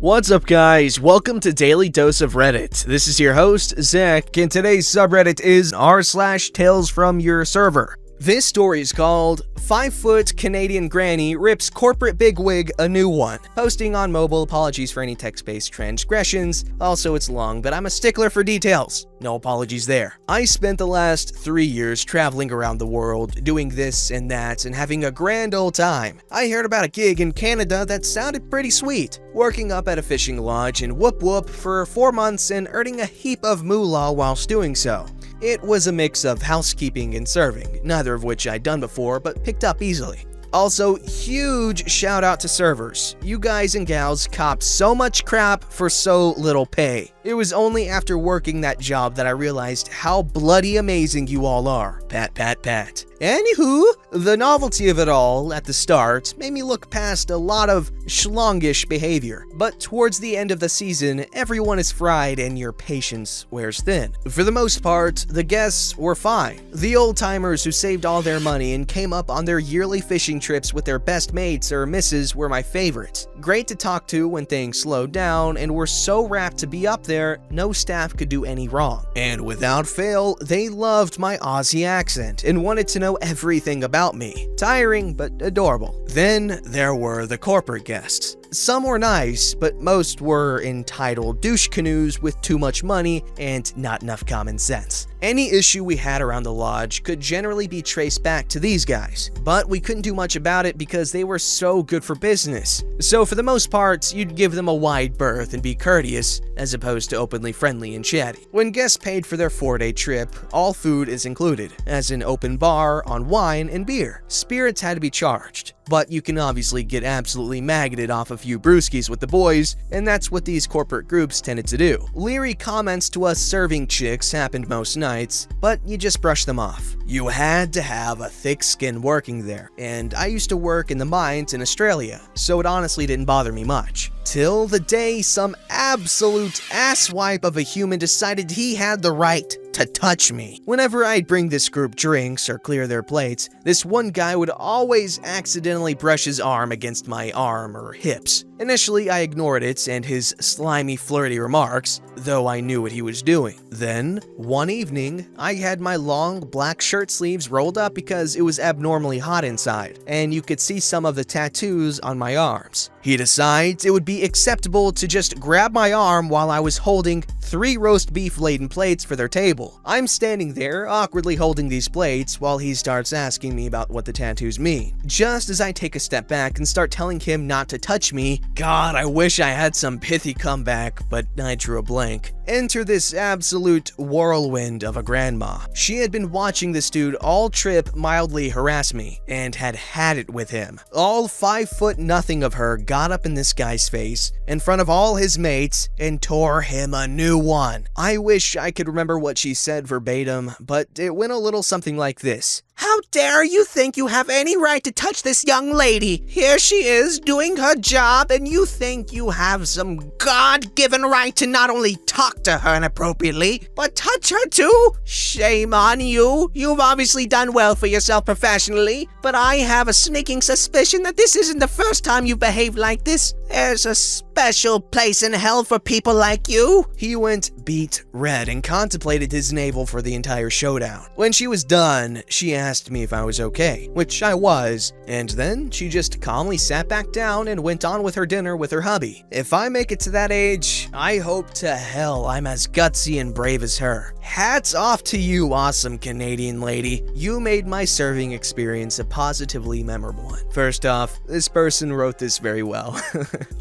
What's up, guys? Welcome to Daily Dose of Reddit. This is your host, Zach, and today's subreddit is r/TalesFromYourServer. This story is called 5-Foot Canadian Granny Rips Corporate Bigwig a New One. Posting on mobile, apologies for any text-based transgressions. Also, it's long, but I'm a stickler for details. No apologies there. I spent the last 3 years traveling around the world, doing this and that, and having a grand old time. I heard about a gig in Canada that sounded pretty sweet. Working up at a fishing lodge in Whoop Whoop for 4 months and earning a heap of moolah whilst doing so. It was a mix of housekeeping and serving, neither of which I'd done before, but picked up easily. Also, huge shout out to servers. You guys and gals copped so much crap for so little pay. It was only after working that job that I realized how bloody amazing you all are. Pat, pat, pat. Anywho, the novelty of it all at the start made me look past a lot of schlongish behavior. But towards the end of the season, everyone is fried and your patience wears thin. For the most part, the guests were fine. The old-timers who saved all their money and came up on their yearly fishing trips with their best mates or misses were my favorites. Great to talk to when things slowed down and were so rapt to be up there, no staff could do any wrong. And without fail, they loved my Aussie accent and wanted to know everything about me. Tiring, but adorable. Then there were the corporate guests. Some were nice, but most were entitled douche canoes with too much money and not enough common sense. Any issue we had around the lodge could generally be traced back to these guys, but we couldn't do much about it because they were so good for business. So for the most part, you'd give them a wide berth and be courteous, as opposed to openly friendly and chatty. When guests paid for their 4-day trip, all food is included, as an open bar on wine and beer. Spirits had to be charged, but you can obviously get absolutely maggoted off a few brewskis with the boys, and that's what these corporate groups tended to do. Leery comments to us serving chicks happened most nights, but you just brush them off. You had to have a thick skin working there, and I used to work in the mines in Australia, so it honestly didn't bother me much. Till the day some absolute asswipe of a human decided he had the right to touch me. Whenever I'd bring this group drinks or clear their plates, this one guy would always accidentally brush his arm against my arm or hips. Initially, I ignored it and his slimy, flirty remarks, though I knew what he was doing. Then, one evening, I had my long black shirt sleeves rolled up because it was abnormally hot inside, and you could see some of the tattoos on my arms. He decides it would be acceptable to just grab my arm while I was holding 3 roast beef laden plates for their table. I'm standing there, awkwardly holding these plates, while he starts asking me about what the tattoos mean. Just as I take a step back and start telling him not to touch me, God, I wish I had some pithy comeback, but I drew a blank. Enter this absolute whirlwind of a grandma. She had been watching this dude all trip mildly harass me, and had it with him. All 5'0" of her got up in this guy's face, in front of all his mates, and tore him a new one. I wish I could remember what she said verbatim, but it went a little something like this. "How dare you think you have any right to touch this young lady? Here she is doing her job and you think you have some God-given right to not only talk to her inappropriately, but touch her too? Shame on you. You've obviously done well for yourself professionally, but I have a sneaking suspicion that this isn't the first time you've behaved like this. There's a special place in hell for people like you." He went beet red and contemplated his navel for the entire showdown. When she was done, she asked me if I was okay, which I was, and then she just calmly sat back down and went on with her dinner with her hubby. If I make it to that age, I hope to hell I'm as gutsy and brave as her. Hats off to you, awesome Canadian lady. You made my serving experience a positively memorable one. First off, this person wrote this very well.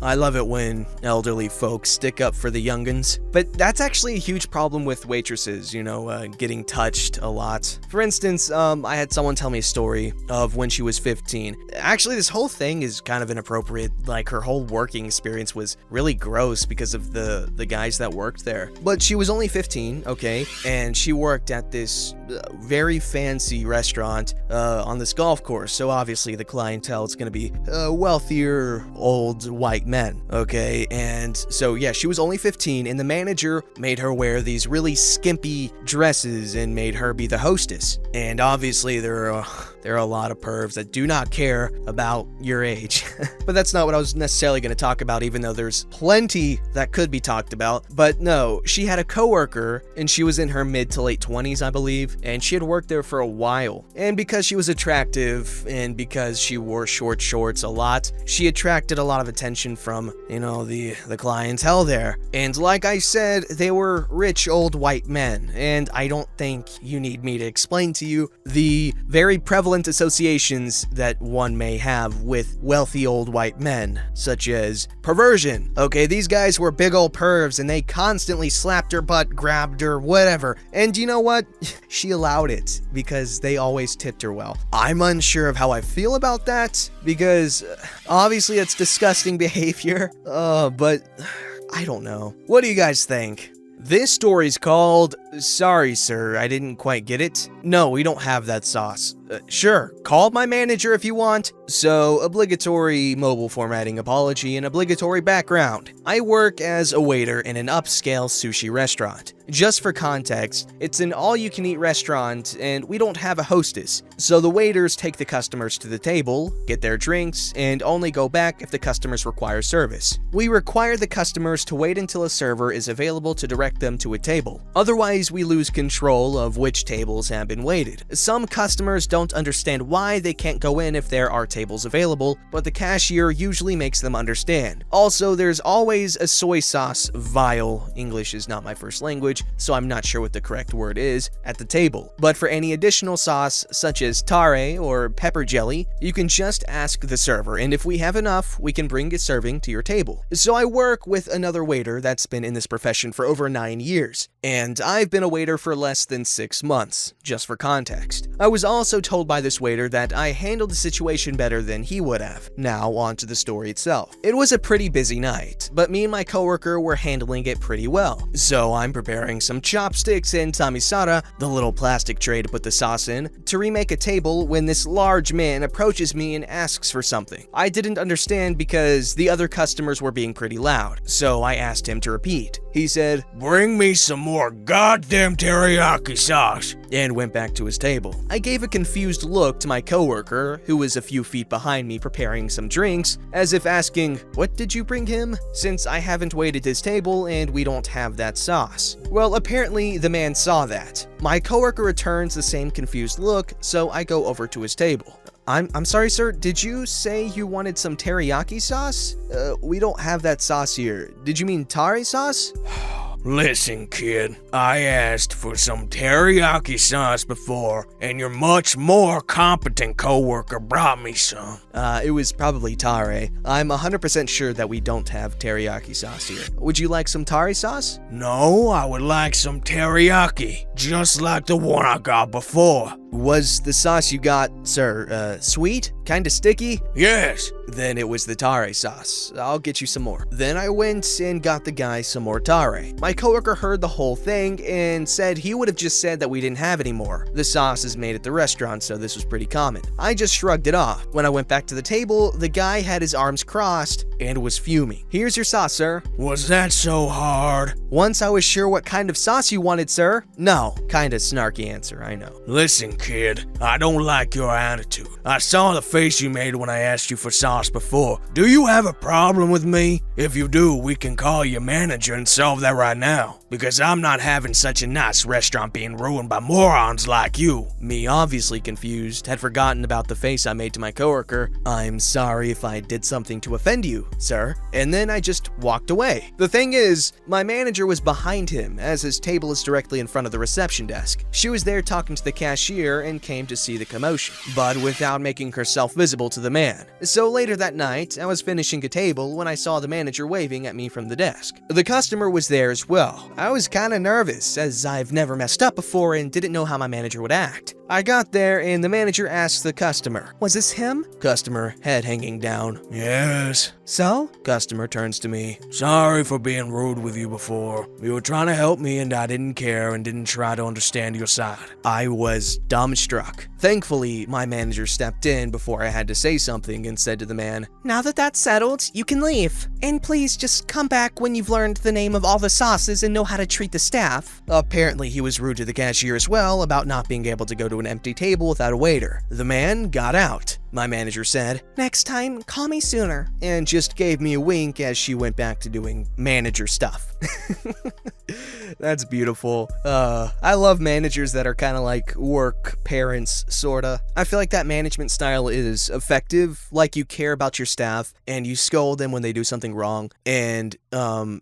I love it when elderly folks stick up for the young'uns. But that's actually a huge problem with waitresses, getting touched a lot. For instance, I had someone tell me a story of when she was 15. Actually, this whole thing is kind of inappropriate. Like, her whole working experience was really gross because of the the guys that worked there. But she was only 15, okay, and she worked at this very fancy restaurant on this golf course, so obviously the clientele is going to be wealthier old white men, okay? And so yeah, she was only 15, and the manager made her wear these really skimpy dresses and made her be the hostess. And obviously there are a lot of pervs that do not care about your age. But that's not what I was necessarily going to talk about, even though there's plenty that could be talked about. But no, she had a coworker, and she was in her mid to late 20s, I believe, and she had worked there for a while. And because she was attractive, and because she wore short shorts a lot, she attracted a lot of attention from, the clientele there. And like I said, they were rich old white men, and I don't think you need me to explain to you the very prevalent associations that one may have with wealthy old white men, such as perversion. Okay, these guys were big old pervs, and they constantly slapped her butt, grabbed her, whatever. And you know what? She allowed it because they always tipped her well. I'm unsure of how I feel about that because obviously it's disgusting behavior, but I don't know. What do you guys think? This story's called, "Sorry, sir, I didn't quite get it." No, we don't have that sauce. Sure, call my manager if you want. So, obligatory mobile formatting apology and obligatory background. I work as a waiter in an upscale sushi restaurant. Just for context, it's an all-you-can-eat restaurant, and we don't have a hostess. So the waiters take the customers to the table, get their drinks, and only go back if the customers require service. We require the customers to wait until a server is available to direct them to a table. Otherwise, we lose control of which tables have been waited. Some customers don't understand why they can't go in if there are tables available, but the cashier usually makes them understand. Also, there's always a soy sauce vial, English is not my first language, so I'm not sure what the correct word is, at the table. But for any additional sauce, such as tare or pepper jelly, you can just ask the server, and if we have enough, we can bring a serving to your table. So I work with another waiter that's been in this profession for over 9 years, and I've been a waiter for less than 6 months, just for context. I was also told by this waiter that I handled the situation better than he would have. Now, on to the story itself. It was a pretty busy night, but me and my coworker were handling it pretty well. So I'm preparing some chopsticks and tamisara, the little plastic tray to put the sauce in, to remake a table when this large man approaches me and asks for something. I didn't understand because the other customers were being pretty loud, so I asked him to repeat. He said, "Bring me some more goddamn teriyaki sauce," and went back to his table. I gave a confused look to my coworker, who was a few feet behind me preparing some drinks, as if asking, "What did you bring him?" since I haven't waited his table and we don't have that sauce. Well, apparently the man saw that. My coworker returns the same confused look, so I go over to his table. I'm sorry, sir, did you say you wanted some teriyaki sauce? We don't have that sauce here. Did you mean tare sauce? Listen, kid, I asked for some teriyaki sauce before, and your much more competent coworker brought me some. It was probably tare. I'm 100% sure that we don't have teriyaki sauce here. Would you like some tare sauce? No, I would like some teriyaki, just like the one I got before. Was the sauce you got, sir, sweet? Kinda sticky? Yes. Then it was the tare sauce. I'll get you some more. Then I went and got the guy some more tare. My coworker heard the whole thing and said he would have just said that we didn't have any more. The sauce is made at the restaurant, so this was pretty common. I just shrugged it off. When I went back to the table, the guy had his arms crossed and was fuming. "Here's your sauce, sir." Was that so hard? "Once I was sure what kind of sauce you wanted, sir." "No." Kinda snarky answer, I know. Listen, kid, I don't like your attitude. I saw the face you made when I asked you for sauce before. Do you have a problem with me? If you do, we can call your manager and solve that right now, because I'm not having such a nice restaurant being ruined by morons like you. Me, obviously confused, had forgotten about the face I made to my coworker. "I'm sorry if I did something to offend you, sir." And then I just walked away. The thing is, my manager was behind him, as his table is directly in front of the reception desk. She was there talking to the cashier and came to see the commotion, but without making herself visible to the man. So later that night, I was finishing a table when I saw the manager waving at me from the desk. The customer was there as well. I was kinda nervous, as I've never messed up before and didn't know how my manager would act. I got there and the manager asked the customer, "Was this him?" Customer, head hanging down. Yes. "So?" Customer turns to me. Sorry for being rude with you before. You were trying to help me and I didn't care and didn't try to understand your side. I was dumbstruck. Thankfully, my manager stepped in before I had to say something and said to the man, "Now that that's settled, you can leave. And please just come back when you've learned the name of all the sauces and know how to treat the staff." Apparently, he was rude to the cashier as well about not being able to go to an empty table without a waiter. The man got out. My manager said, "Next time, call me sooner," and just gave me a wink as she went back to doing manager stuff. That's beautiful. I love managers that are kind of like work parents, sorta. I feel like that management style is effective, like you care about your staff, and you scold them when they do something wrong, and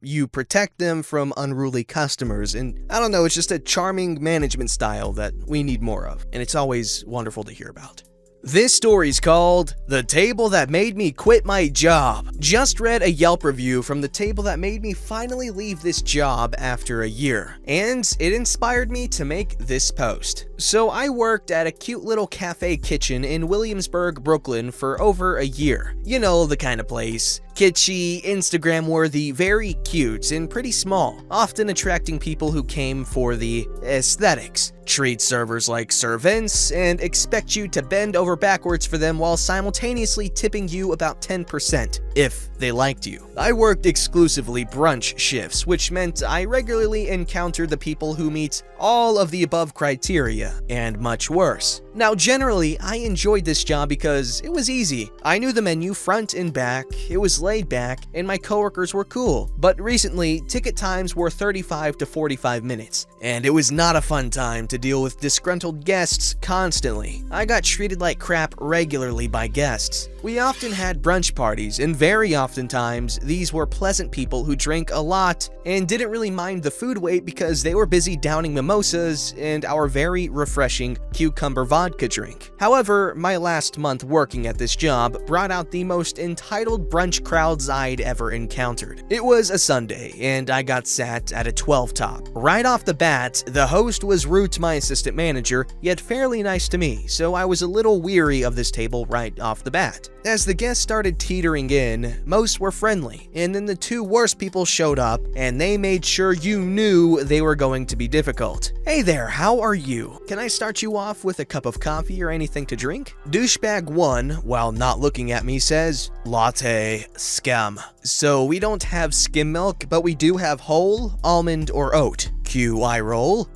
you protect them from unruly customers, and I don't know, it's just a charming management style that we need more of, and it's always wonderful to hear about. This story's called The Table That Made Me Quit My Job. Just read a Yelp review from the table that made me finally leave this job after a year, and it inspired me to make this post. So I worked at a cute little cafe kitchen in Williamsburg, Brooklyn for over a year. You know, the kind of place. Kitschy, Instagram-worthy, very cute, and pretty small, often attracting people who came for the aesthetics. Treat servers like servants, and expect you to bend over backwards for them while simultaneously tipping you about 10%, if they liked you. I worked exclusively brunch shifts, which meant I regularly encountered the people who meet all of the above criteria, and much worse. Now, generally, I enjoyed this job because it was easy. I knew the menu front and back, it was laid back, and my coworkers were cool. But recently, ticket times were 35 to 45 minutes, and it was not a fun time to deal with disgruntled guests constantly. I got treated like crap regularly by guests. We often had brunch parties, and very oftentimes, these were pleasant people who drank a lot and didn't really mind the food wait because they were busy downing mimosas and our very refreshing cucumber vodka drink. However, my last month working at this job brought out the most entitled brunch crowds I'd ever encountered. It was a Sunday, and I got sat at a 12 top. Right off the bat, the host was rude to my assistant manager, yet fairly nice to me, so I was a little weary of this table right off the bat. As the guests started teetering in, most were friendly, and then the two worst people showed up, and they made sure you knew they were going to be difficult. "Hey there, how are you? Can I start you off with a cup of coffee or anything to drink?" Douchebag 1, while not looking at me, says, "Latte, skim." "So we don't have skim milk, but we do have whole, almond, or oat." Cue eye roll.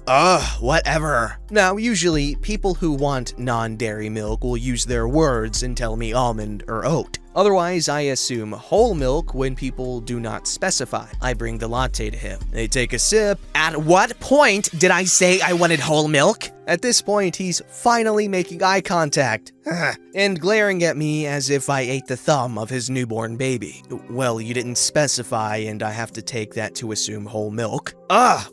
Whatever. Now, usually, people who want non-dairy milk will use their words and tell me almond or oat. Otherwise, I assume whole milk when people do not specify. I bring the latte to him. They take a sip. "At what point did I say I wanted whole milk?" At this point, he's finally making eye contact and glaring at me as if I ate the thumb of his newborn baby. "Well, you didn't specify, and I have to take that to assume whole milk."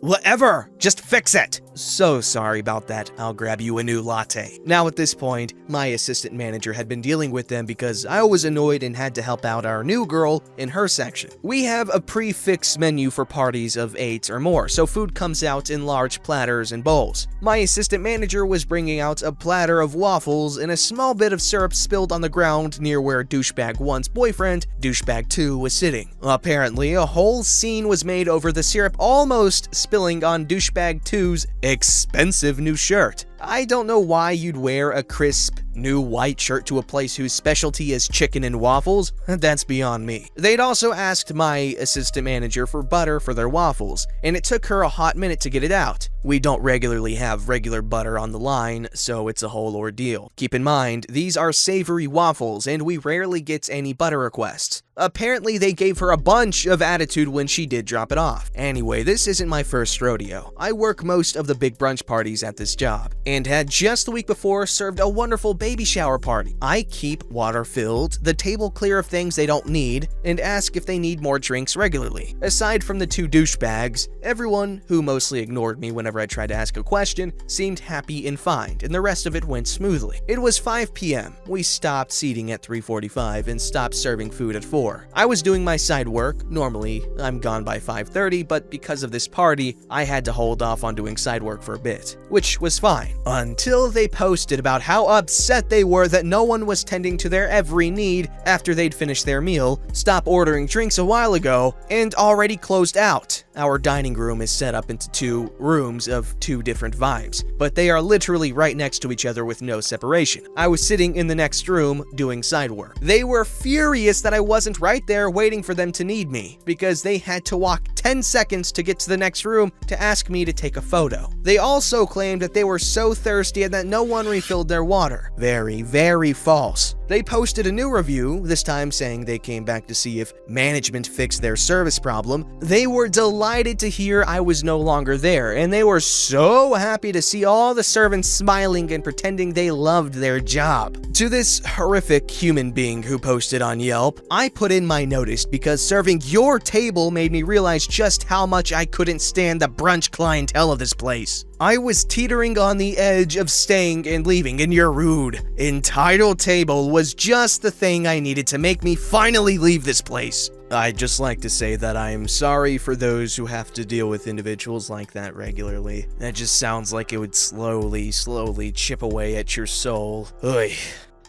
Whatever. Just fix it." "So sorry about that. I'll grab you a new latte." Now at this point, my assistant manager had been dealing with them because I was annoyed and had to help out our new girl in her section. We have a prefix menu for parties of 8 or more, so food comes out in large platters and bowls. My assistant manager was bringing out a platter of waffles and a small bit of syrup spilled on the ground near where Douchebag 1's boyfriend, Douchebag 2, was sitting. Apparently, a whole scene was made over the syrup almost spilling on Douchebag 2's expensive new shirt. I don't know why you'd wear a crisp, new white shirt to a place whose specialty is chicken and waffles. That's beyond me. They'd also asked my assistant manager for butter for their waffles, and it took her a hot minute to get it out. We don't regularly have regular butter on the line, so it's a whole ordeal. Keep in mind, these are savory waffles, and we rarely get any butter requests. Apparently, they gave her a bunch of attitude when she did drop it off. Anyway, this isn't my first rodeo. I work most of the big brunch parties at this job, and had just the week before served a wonderful baby shower party. I keep water filled, the table clear of things they don't need, and ask if they need more drinks regularly. Aside from the two douchebags, everyone, who mostly ignored me whenever I tried to ask a question, seemed happy and fine, and the rest of it went smoothly. It was 5 p.m. We stopped seating at 3:45 and stopped serving food at 4. before. I was doing my side work. Normally, I'm gone by 5:30, but because of this party, I had to hold off on doing side work for a bit, which was fine. Until they posted about how upset they were that no one was tending to their every need after they'd finished their meal, stopped ordering drinks a while ago, and already closed out. Our dining room is set up into 2 rooms of 2 different vibes, but they are literally right next to each other with no separation. I was sitting in the next room doing side work. They were furious that I wasn't right there waiting for them to need me, because they had to walk 10 seconds to get to the next room to ask me to take a photo. They also claimed that they were so thirsty and that no one refilled their water. Very, very false. They posted a new review, this time saying they came back to see if management fixed their service problem. They were delighted to hear I was no longer there, and they were so happy to see all the servants smiling and pretending they loved their job. To this horrific human being who posted on Yelp, I put in my notice because serving your table made me realize just how much I couldn't stand the brunch clientele of this place. I was teetering on the edge of staying and leaving, and your rude, entitled table was just the thing I needed to make me finally leave this place. I'd just like to say that I am sorry for those who have to deal with individuals like that regularly. That just sounds like it would slowly chip away at your soul. Oy.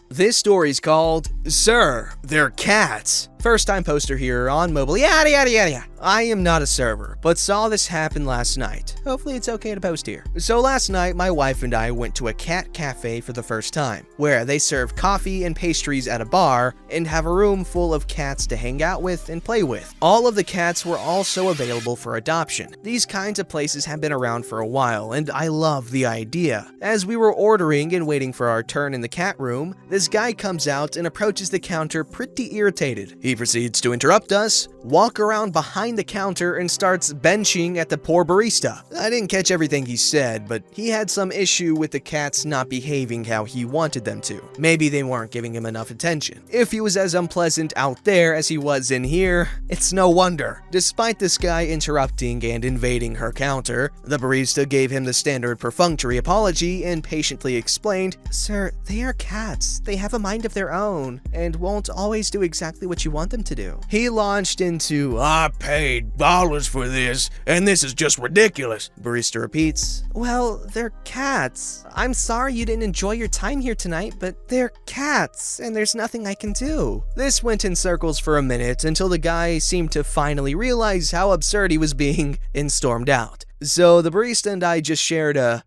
This story's called Sir, Theyre Cats. First time poster here on mobile, yada yada yada yada. I am not a server, but saw this happen last night. Hopefully it's okay to post here. So last night, my wife and I went to a cat cafe for the first time, where they serve coffee and pastries at a bar and have a room full of cats to hang out with and play with. All of the cats were also available for adoption. These kinds of places have been around for a while, and I love the idea. As we were ordering and waiting for our turn in the cat room, this guy comes out and approaches the counter pretty irritated. He proceeds to interrupt us, walk around behind the counter, and starts benching at the poor barista. I didn't catch everything he said, but he had some issue with the cats not behaving how he wanted them to. Maybe they weren't giving him enough attention. If he was as unpleasant out there as he was in here, it's no wonder. Despite this guy interrupting and invading her counter, the barista gave him the standard perfunctory apology and patiently explained, "Sir, they are cats. They have a mind of their own and won't always do exactly what you want them to do." He launched into, I paid dollars for this, and this is just ridiculous. Barista repeats, "Well, they're cats. I'm sorry you didn't enjoy your time here tonight, but they're cats, and there's nothing I can do." This went in circles for a minute until the guy seemed to finally realize how absurd he was being and stormed out. So the barista and I just shared a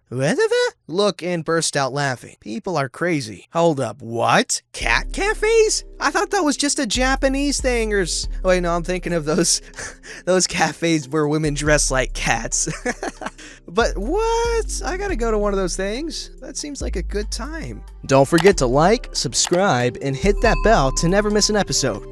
look and burst out laughing. People are crazy. Hold up, what? Cat cafes? I thought that was just a Japanese thing wait, no, I'm thinking of those cafes where women dress like cats. But what? I gotta go to one of those things. That seems like a good time. Don't forget to like, subscribe, and hit that bell to never miss an episode.